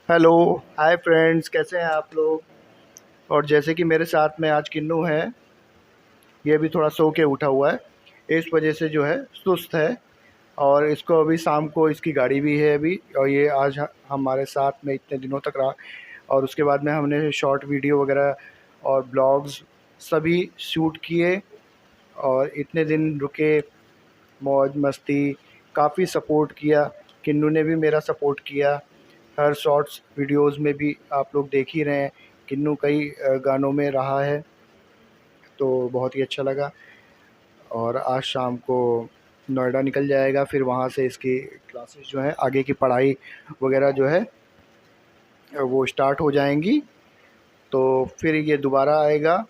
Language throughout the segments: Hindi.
हेलो। हाय फ्रेंड्स, कैसे हैं आप लोग। और जैसे कि मेरे साथ में आज किन्नू है, ये भी थोड़ा सो के उठा हुआ है, इस वजह से जो है सुस्त है। और इसको अभी शाम को इसकी गाड़ी भी है अभी, और ये आज हमारे साथ में इतने दिनों तक रहा। और उसके बाद में हमने शॉर्ट वीडियो वगैरह और ब्लॉग्स सभी शूट किए, और इतने दिन रुके, मौज मस्ती, काफ़ी सपोर्ट किया। किन्नू ने भी मेरा सपोर्ट किया, हर शॉर्ट्स वीडियोस में भी आप लोग देख ही रहे हैं। किन्नू कई गानों में रहा है, तो बहुत ही अच्छा लगा। और आज शाम को नोएडा निकल जाएगा, फिर वहाँ से इसकी क्लासेस जो है, आगे की पढ़ाई वगैरह जो है वो स्टार्ट हो जाएंगी। तो फिर ये दोबारा आएगा,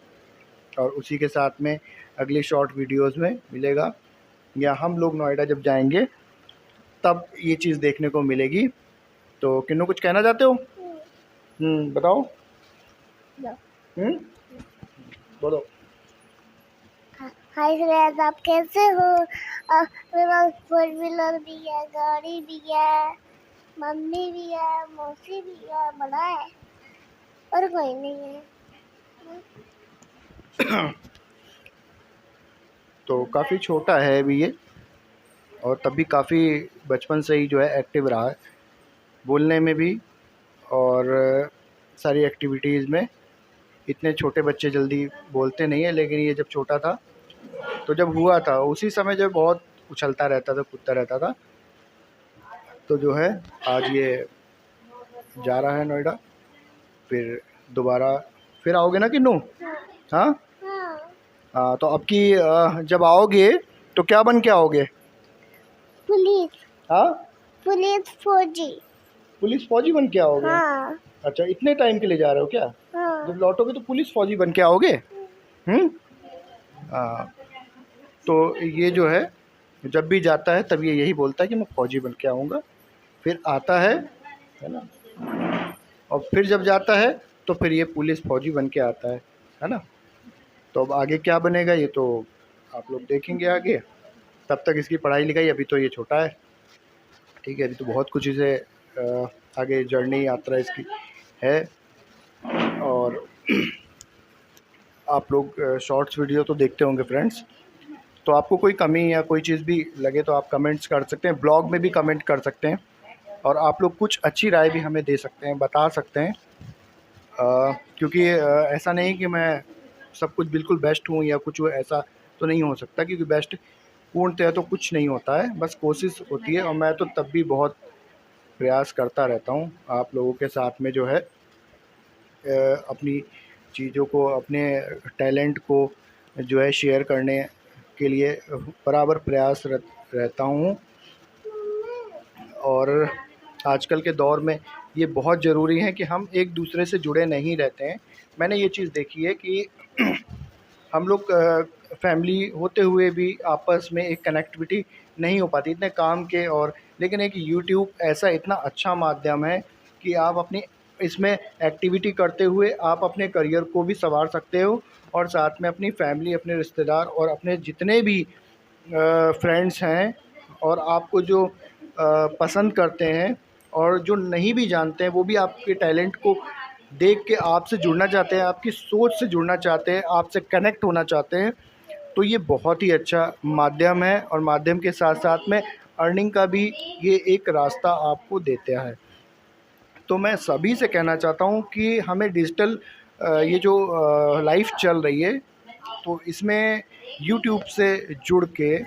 और उसी के साथ में अगली शॉर्ट वीडियोस में मिलेगा, या हम लोग नोएडा जब जाएंगे तब ये चीज़ देखने को मिलेगी। तो किन्नू कुछ कहना चाहते हो? बताओ। हम्म बोलो। हाय फ्रेंड्स, आप कैसे हो? मेरे पास फोर व्हीलर भी है, गाड़ी भी है, मम्मी भी है, मौसी भी है, बड़ा है और कोई नहीं है। तो काफ़ी छोटा है अभी ये, और तब भी काफ़ी बचपन से ही जो है एक्टिव रहा है, बोलने में भी और सारी एक्टिविटीज़ में। इतने छोटे बच्चे जल्दी बोलते नहीं हैं, लेकिन ये जब छोटा था, तो जब हुआ था उसी समय जो बहुत उछलता रहता था, कूदता रहता था। तो जो है आज ये जा रहा है नोएडा, फिर दोबारा फिर आओगे ना किन्नू? हाँ। हाँ, हाँ, तो अब की जब आओगे तो क्या बन के आओगे? पुलिस। हाँ, पुलिस फौजी। पुलिस फौजी बन के आओगे? हाँ। अच्छा, इतने टाइम के लिए जा रहे हो क्या? हाँ। जब लौटोगे तो पुलिस फौजी बन के आओगे? हम्म। हाँ, तो ये जो है जब भी जाता है तब ये यही बोलता है कि मैं फौजी बन के आऊँगा। फिर आता है ना? और फिर जब जाता है तो फिर ये पुलिस फौजी बन के आता है ना? तो अब आगे क्या बनेगा ये तो आप लोग देखेंगे आगे। तब तक इसकी पढ़ाई लिखाई, अभी तो ये छोटा है, ठीक है, अभी तो बहुत कुछ इसे आगे जर्नी यात्रा इसकी है। और आप लोग शॉर्ट्स वीडियो तो देखते होंगे फ्रेंड्स, तो आपको कोई कमी या कोई चीज़ भी लगे तो आप कमेंट्स कर सकते हैं, ब्लॉग में भी कमेंट कर सकते हैं। और आप लोग कुछ अच्छी राय भी हमें दे सकते हैं, बता सकते हैं। क्योंकि ऐसा नहीं कि मैं सब कुछ बिल्कुल बेस्ट हूँ या कुछ ऐसा तो नहीं हो सकता, क्योंकि बेस्ट पूर्णतः तो कुछ नहीं होता है, बस कोशिश होती है। और मैं तो तब भी बहुत प्रयास करता रहता हूँ आप लोगों के साथ में जो है अपनी चीज़ों को, अपने टैलेंट को जो है शेयर करने के लिए बराबर प्रयास रहता हूँ। और आजकल के दौर में ये बहुत ज़रूरी है कि हम एक दूसरे से जुड़े नहीं रहते हैं। मैंने ये चीज़ देखी है कि हम लोग फैमिली होते हुए भी आपस में एक कनेक्टिविटी नहीं हो पाती, इतने काम के। और लेकिन एक यूट्यूब ऐसा इतना अच्छा माध्यम है कि आप अपनी इसमें एक्टिविटी करते हुए आप अपने करियर को भी संवार सकते हो, और साथ में अपनी फैमिली, अपने रिश्तेदार और अपने जितने भी फ्रेंड्स हैं, और आपको जो पसंद करते हैं और जो नहीं भी जानते हैं, वो भी आपके टैलेंट को देख के आपसे जुड़ना चाहते हैं, आपकी सोच से जुड़ना चाहते हैं, आपसे कनेक्ट होना चाहते हैं। तो ये बहुत ही अच्छा माध्यम है, और माध्यम के साथ साथ में अर्निंग का भी ये एक रास्ता आपको देता है। तो मैं सभी से कहना चाहता हूँ कि हमें डिजिटल ये जो लाइफ चल रही है, तो इसमें यूट्यूब से जुड़ के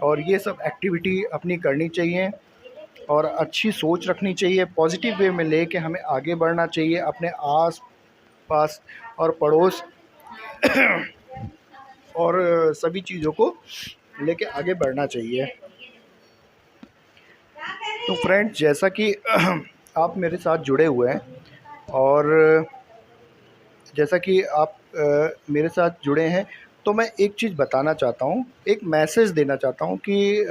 और ये सब एक्टिविटी अपनी करनी चाहिए, और अच्छी सोच रखनी चाहिए, पॉजिटिव वे में लेके हमें आगे बढ़ना चाहिए, अपने आस पास और पड़ोस और सभी चीज़ों को लेके आगे बढ़ना चाहिए। तो फ्रेंड्स, जैसा कि आप मेरे साथ जुड़े हुए हैं, और जैसा कि आप मेरे साथ जुड़े हैं, तो मैं एक चीज़ बताना चाहता हूँ, एक मैसेज देना चाहता हूँ कि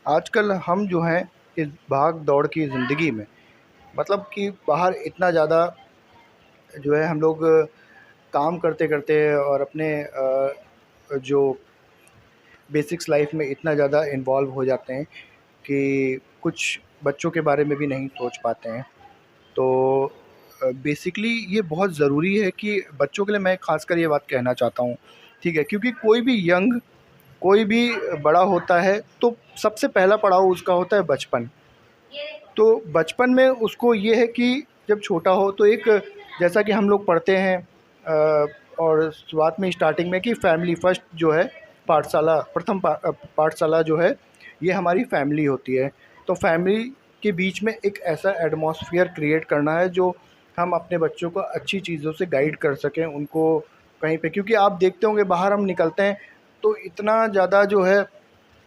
आजकल हम जो हैं इस भाग दौड़ की ज़िंदगी में, मतलब कि बाहर इतना ज़्यादा जो है हम लोग काम करते करते और अपने जो बेसिक्स लाइफ में इतना ज़्यादा इन्वॉल्व हो जाते हैं कि कुछ बच्चों के बारे में भी नहीं सोच पाते हैं। तो बेसिकली ये बहुत ज़रूरी है कि बच्चों के लिए मैं ख़ासकर ये बात कहना चाहता हूँ, ठीक है? क्योंकि कोई भी यंग, कोई भी बड़ा होता है तो सबसे पहला पड़ाव उसका होता है बचपन। तो बचपन में उसको ये है कि जब छोटा हो तो एक, जैसा कि हम लोग पढ़ते हैं और शुरुआत में स्टार्टिंग में कि फैमिली फर्स्ट जो है, पाठशाला प्रथम पाठशाला जो है ये हमारी फैमिली होती है। तो फैमिली के बीच में एक ऐसा एटमॉस्फेयर क्रिएट करना है जो हम अपने बच्चों को अच्छी चीज़ों से गाइड कर सकें उनको कहीं पे, क्योंकि आप देखते होंगे बाहर हम निकलते हैं तो इतना ज़्यादा जो है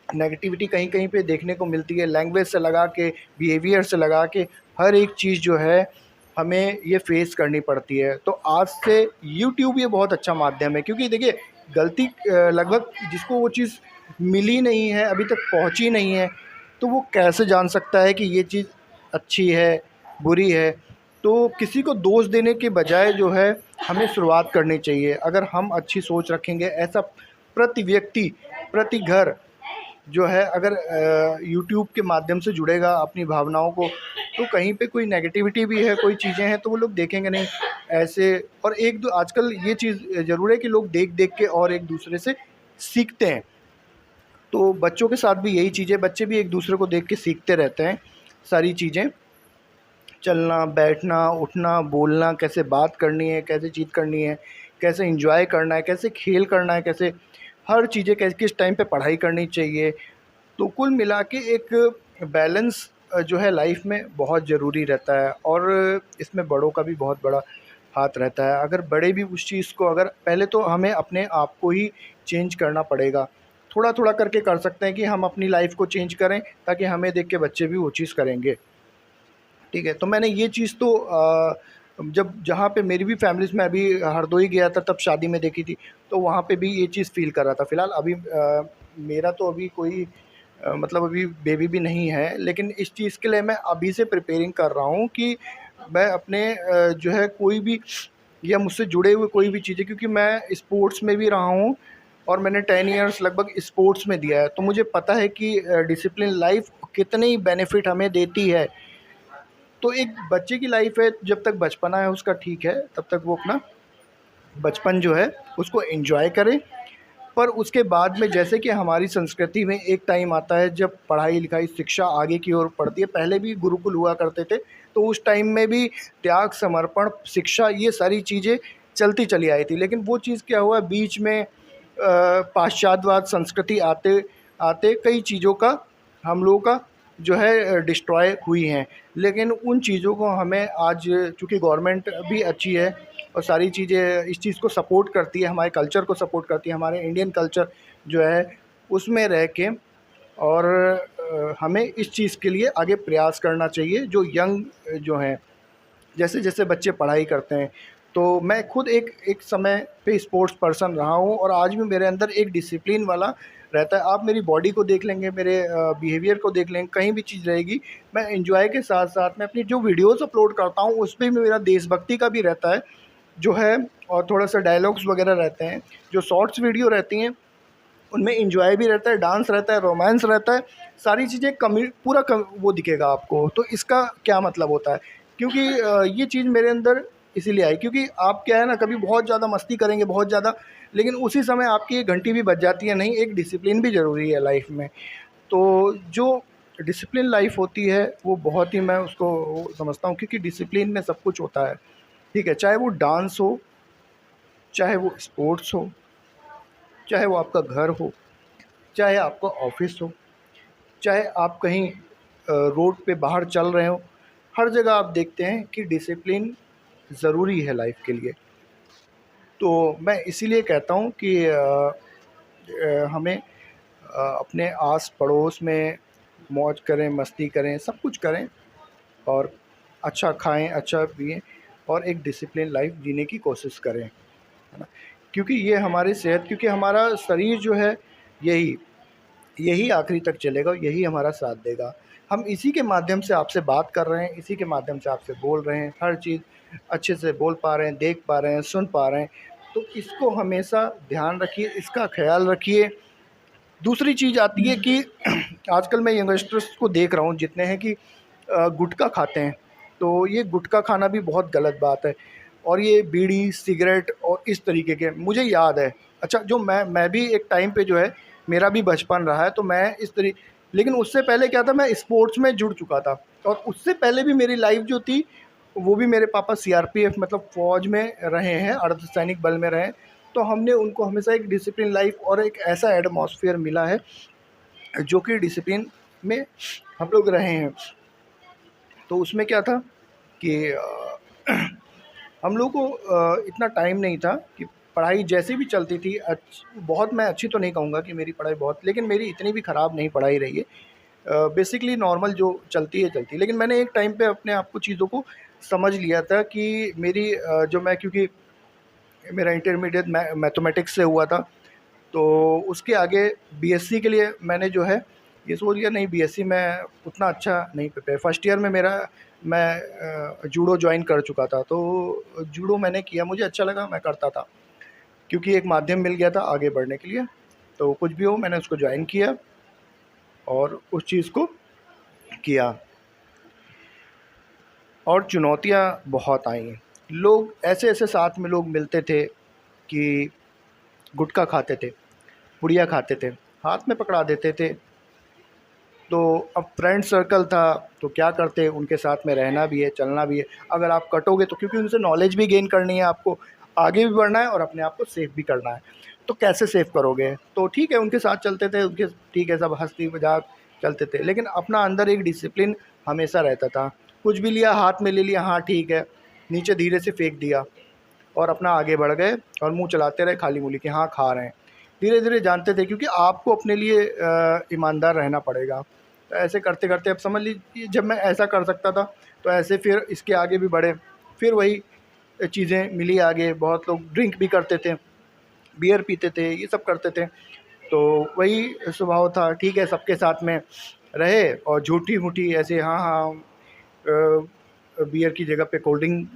नेगेटिविटी कहीं-कहीं पे देखने को मिलती है, लैंग्वेज से लगा के, बिहेवियर से लगा के, हर एक चीज़ जो है हमें ये फ़ेस करनी पड़ती है। तो आज से यूट्यूब ये बहुत अच्छा माध्यम है, क्योंकि देखिए गलती लगभग जिसको वो चीज़ मिली नहीं है, अभी तक पहुँची नहीं है, तो वो कैसे जान सकता है कि ये चीज़ अच्छी है, बुरी है? तो किसी को दोष देने के बजाय जो है हमें शुरुआत करनी चाहिए। अगर हम अच्छी सोच रखेंगे, ऐसा प्रति व्यक्ति, प्रति घर जो है अगर यूट्यूब के माध्यम से जुड़ेगा अपनी भावनाओं को, तो कहीं पे कोई नेगेटिविटी भी है, कोई चीज़ें हैं तो वो लोग देखेंगे नहीं ऐसे। और एक दो आजकल ये चीज़ ज़रूर है कि लोग देख-देख के और एक दूसरे से सीखते हैं। तो बच्चों के साथ भी यही चीज़ है, बच्चे भी एक दूसरे को देख के सीखते रहते हैं सारी चीज़ें। चलना, बैठना, उठना, बोलना, कैसे बात करनी है, कैसे चीत करनी है, कैसे एन्जॉय करना है, कैसे खेल करना है, कैसे हर चीज़ें किस टाइम पे पढ़ाई करनी चाहिए। तो कुल मिला के एक बैलेंस जो है लाइफ में बहुत ज़रूरी रहता है, और इसमें बड़ों का भी बहुत बड़ा हाथ रहता है। अगर बड़े भी उस चीज़ को, अगर पहले तो हमें अपने आप को ही चेंज करना पड़ेगा। थोड़ा-थोड़ा करके कर सकते हैं कि हम अपनी लाइफ़ को चेंज करें, ताकि हमें देख के बच्चे भी वो चीज़ करेंगे। ठीक है, तो मैंने ये चीज़ तो जब जहाँ पे मेरी भी फैमिलीज़ में, अभी हरदोई गया था तब शादी में देखी थी, तो वहाँ पे भी ये चीज़ फ़ील कर रहा था। फ़िलहाल अभी मेरा तो अभी कोई मतलब अभी बेबी भी नहीं है, लेकिन इस चीज़ के लिए मैं अभी से प्रिपेयरिंग कर रहा हूँ कि मैं अपने जो है कोई भी, या मुझसे जुड़े हुए कोई भी चीज़ें, क्योंकि मैं स्पोर्ट्स में भी रहा हूँ और मैंने 10 इयर्स लगभग स्पोर्ट्स में दिया है, तो मुझे पता है कि डिसिप्लिन लाइफ़ कितनी बेनिफिट हमें देती है। तो एक बच्चे की लाइफ़ है, जब तक बचपना है उसका ठीक है, तब तक वो अपना बचपन जो है उसको एन्जॉय करे। पर उसके बाद में, जैसे कि हमारी संस्कृति में एक टाइम आता है जब पढ़ाई-लिखाई, शिक्षा आगे की ओर बढ़ती है। पहले भी गुरुकुल हुआ करते थे, तो उस टाइम में भी त्याग, समर्पण, शिक्षा, ये सारी चीज़ें चलती चली आई थी। लेकिन वो चीज़ क्या हुआ बीच में, पाश्चात्यवाद संस्कृति आते आते कई चीज़ों का हम लोगों का जो है डिस्ट्रॉय हुई हैं। लेकिन उन चीज़ों को हमें आज, चूँकि गवर्नमेंट भी अच्छी है और सारी चीज़ें इस चीज़ को सपोर्ट करती है, हमारे कल्चर को सपोर्ट करती है, हमारे इंडियन कल्चर जो है उसमें रह के, और हमें इस चीज़ के लिए आगे प्रयास करना चाहिए। जो यंग जो हैं, जैसे-जैसे बच्चे पढ़ाई करते हैं, तो मैं खुद एक एक समय पे स्पोर्ट्स पर्सन रहा हूँ और आज भी मेरे अंदर एक डिसिप्लिन वाला रहता है। आप मेरी बॉडी को देख लेंगे, मेरे बिहेवियर को देख लेंगे, कहीं भी चीज़ रहेगी, मैं एन्जॉय के साथ-साथ मैं अपनी जो वीडियोज़ अपलोड करता हूँ, उसपे भी मेरा देशभक्ति का भी रहता है जो है, और थोड़ा-सा डायलॉग्स वगैरह रहते हैं। जो शॉर्ट्स वीडियो रहती हैं, उनमें एन्जॉय भी रहता है, डांस रहता है, रोमांस रहता है, सारी चीज़ें पूरा वो दिखेगा आपको। तो इसका क्या मतलब होता है? क्योंकि ये चीज़ मेरे अंदर इसीलिए आई, क्योंकि आप क्या है ना, कभी बहुत ज़्यादा मस्ती करेंगे, बहुत ज़्यादा, लेकिन उसी समय आपकी एक घंटी भी बज जाती है। नहीं, एक डिसिप्लिन भी ज़रूरी है लाइफ़ में। तो जो डिसिप्लिन लाइफ़ होती है वो बहुत ही, मैं उसको समझता हूँ, क्योंकि डिसिप्लिन में सब कुछ होता है। ठीक है, चाहे वो डांस हो, चाहे वो स्पोर्ट्स हो, चाहे वो आपका घर हो, चाहे आपका ऑफ़िस हो, चाहे आप कहीं रोड पे बाहर चल रहे हो, हर जगह आप देखते हैं कि डिसिप्लिन ज़रूरी है लाइफ़ के लिए। तो मैं इसीलिए कहता हूँ कि हमें अपने आस-पड़ोस में मौज करें, मस्ती करें, सब कुछ करें, और अच्छा खाएँ, अच्छा पिएँ, और एक डिसिप्लिन लाइफ़ जीने की कोशिश करें, है ना? क्योंकि ये हमारी सेहत, क्योंकि हमारा शरीर जो है यही यही आखिरी तक चलेगा, यही हमारा साथ देगा। हम इसी के माध्यम से आपसे बात कर रहे हैं, इसी के माध्यम से आपसे बोल रहे हैं, हर चीज़ अच्छे से बोल पा रहे हैं, देख पा रहे हैं, सुन पा रहे हैं। तो इसको हमेशा ध्यान रखिए, इसका ख़्याल रखिए। दूसरी चीज़ आती है कि आजकल मैं यंगस्टर्स को देख रहा हूँ जितने हैं कि गुटखा खाते हैं। तो ये गुटखा खाना भी बहुत गलत बात है। और ये बीड़ी, सिगरेट और इस तरीके के, मुझे याद है, अच्छा जो मैं भी एक टाइम पे जो है मेरा भी बचपन रहा है, तो मैं इस तरी लेकिन उससे पहले क्या था, मैं स्पोर्ट्स में जुड़ चुका था। और उससे पहले भी मेरी लाइफ जो थी, वो भी मेरे पापा सीआरपीएफ मतलब फ़ौज में रहे हैं, अर्धसैनिक बल में रहे हैं। तो हमने उनको हमेशा एक डिसिप्लिन लाइफ और एक ऐसा एटमॉस्फेयर मिला है जो कि डिसिप्लिन में हम लोग रहे हैं। तो उसमें क्या था कि हम लोग को इतना टाइम नहीं था कि पढ़ाई जैसी भी चलती थी, बहुत, मैं अच्छी तो नहीं कहूँगा कि मेरी पढ़ाई बहुत, लेकिन मेरी इतनी भी ख़राब नहीं पढ़ाई रही है। बेसिकली नॉर्मल जो चलती है चलती है। लेकिन मैंने एक टाइम पे अपने आप को चीज़ों को समझ लिया था कि मेरी जो मैं, क्योंकि मेरा इंटरमीडिएट मैथमेटिक्स से हुआ था, तो उसके आगे बीएससी के लिए मैंने जो है ये सोच लिया, नहीं बीएससी में उतना अच्छा नहीं प्रिपेयर। फर्स्ट ईयर में मेरा, मैं जूडो ज्वाइन कर चुका था, तो जूडो मैंने किया, मुझे अच्छा लगा, मैं करता था, क्योंकि एक माध्यम मिल गया था आगे बढ़ने के लिए। तो कुछ भी हो, मैंने उसको ज्वाइन किया और उस चीज़ को किया, और चुनौतियाँ बहुत आईं। लोग ऐसे-ऐसे साथ में लोग मिलते थे कि गुटखा खाते थे, पुड़िया खाते थे, हाथ में पकड़ा देते थे। तो अब फ्रेंड सर्कल था, तो क्या करते, उनके साथ में रहना भी है, चलना भी है। अगर आप कटोगे तो, क्योंकि उनसे नॉलेज भी गेन करनी है आपको, आगे भी बढ़ना है और अपने आप को सेफ भी करना है। तो कैसे सेफ करोगे? तो ठीक है, उनके साथ चलते थे, उनके ठीक है, सब हँसी मज़ाक चलते थे, लेकिन अपना अंदर एक डिसिप्लिन हमेशा रहता था। कुछ भी लिया, हाथ में ले लिया, हाँ ठीक है, नीचे धीरे से फेंक दिया और अपना आगे बढ़ गए और मुँह चलाते रहे खाली-मूली कि हाँ, खा रहे हैं। धीरे-धीरे जानते थे, क्योंकि आपको अपने लिए ईमानदार रहना पड़ेगा। तो ऐसे करते-करते अब समझ लीजिए, जब मैं ऐसा कर सकता था, तो ऐसे फिर इसके आगे भी बढ़े। फिर वही चीज़ें मिली आगे, बहुत लोग ड्रिंक भी करते थे, बियर पीते थे, ये सब करते थे। तो वही स्वभाव था, ठीक है, सबके साथ में रहे और झूठी-मूठी ऐसे हाँ, हाँ, बियर की जगह पे कोल्ड ड्रिंक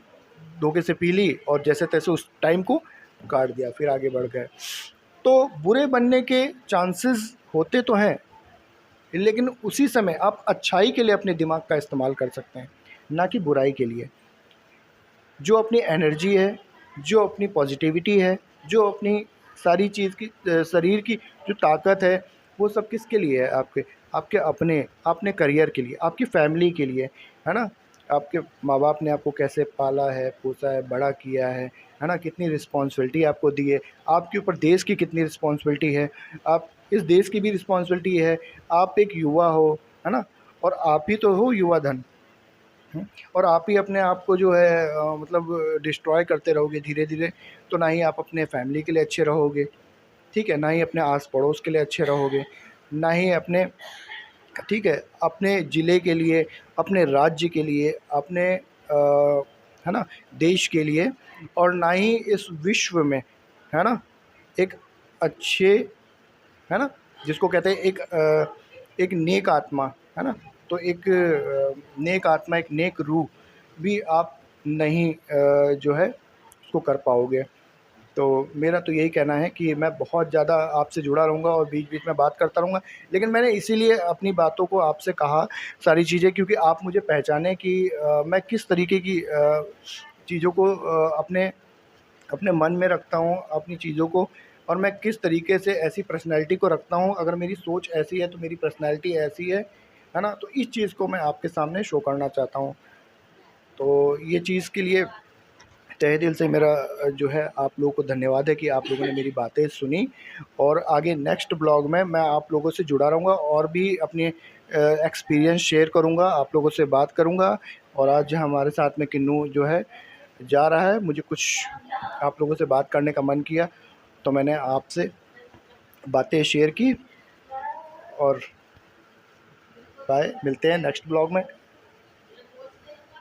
धोखे से पी ली और जैसे-तैसे उस टाइम को काट दिया, फिर आगे बढ़ गए। तो बुरे बनने के चांसेस होते तो हैं, लेकिन उसी समय आप अच्छाई के लिए अपने दिमाग का इस्तेमाल कर सकते हैं, ना कि बुराई के लिए। जो अपनी एनर्जी है, जो अपनी पॉजिटिविटी है, जो अपनी सारी चीज़ की शरीर की जो ताकत है, वो सब किसके लिए है? आपके आपके अपने करियर के लिए, आपकी फैमिली के लिए, है ना? आपके माँ-बाप ने आपको कैसे पाला है, पोसा है, बड़ा किया है ना? कितनी रिस्पॉन्सिबिलिटी आपको दी है, आपके ऊपर देश की कितनी रिस्पॉन्सिबिलिटी है, आप इस देश की भी रिस्पॉन्सिबिलिटी है, आप एक युवा हो, है ना? और आप ही तो हो युवा धन। और आप ही अपने आप को जो है मतलब डिस्ट्रॉय करते रहोगे धीरे-धीरे, तो ना ही आप अपने फैमिली के लिए अच्छे रहोगे, ठीक है? ना ही अपने आस-पड़ोस के लिए अच्छे रहोगे, ना ही अपने, ठीक है, अपने ज़िले के लिए, अपने राज्य के लिए, अपने है ना, देश के लिए, और ना ही इस विश्व में, है ना, एक अच्छे, है ना, जिसको कहते हैं एक नेक आत्मा, है ना? तो एक नेक आत्मा, एक नेक रूह भी आप नहीं जो है उसको कर पाओगे। तो मेरा तो यही कहना है कि मैं बहुत ज़्यादा आपसे जुड़ा रहूँगा और बीच-बीच में बात करता रहूँगा। लेकिन मैंने इसीलिए अपनी बातों को आपसे कहा सारी चीज़ें, क्योंकि आप मुझे पहचानें कि मैं किस तरीके की चीज़ों को अपने अपने मन में रखता हूँ, अपनी चीज़ों को, और मैं किस तरीके से ऐसी पर्सनैलिटी को रखता हूँ। अगर मेरी सोच ऐसी है तो मेरी पर्सनैलिटी ऐसी है ना? तो इस चीज़ को मैं आपके सामने शो करना चाहता हूँ। तो ये चीज़ के लिए तहे दिल से मेरा जो है आप लोगों को धन्यवाद है कि आप लोगों ने मेरी बातें सुनी, और आगे नेक्स्ट ब्लॉग में मैं आप लोगों से जुड़ा रहूँगा और भी अपने एक्सपीरियंस शेयर करूँगा, आप लोगों से बात करूँगा। और आज हमारे साथ में किन्नू जो है जा रहा है, मुझे कुछ आप लोगों से बात करने का मन किया, तो मैंने आपसे बातें शेयर की। और बाय, मिलते हैं नेक्स्ट ब्लॉग में।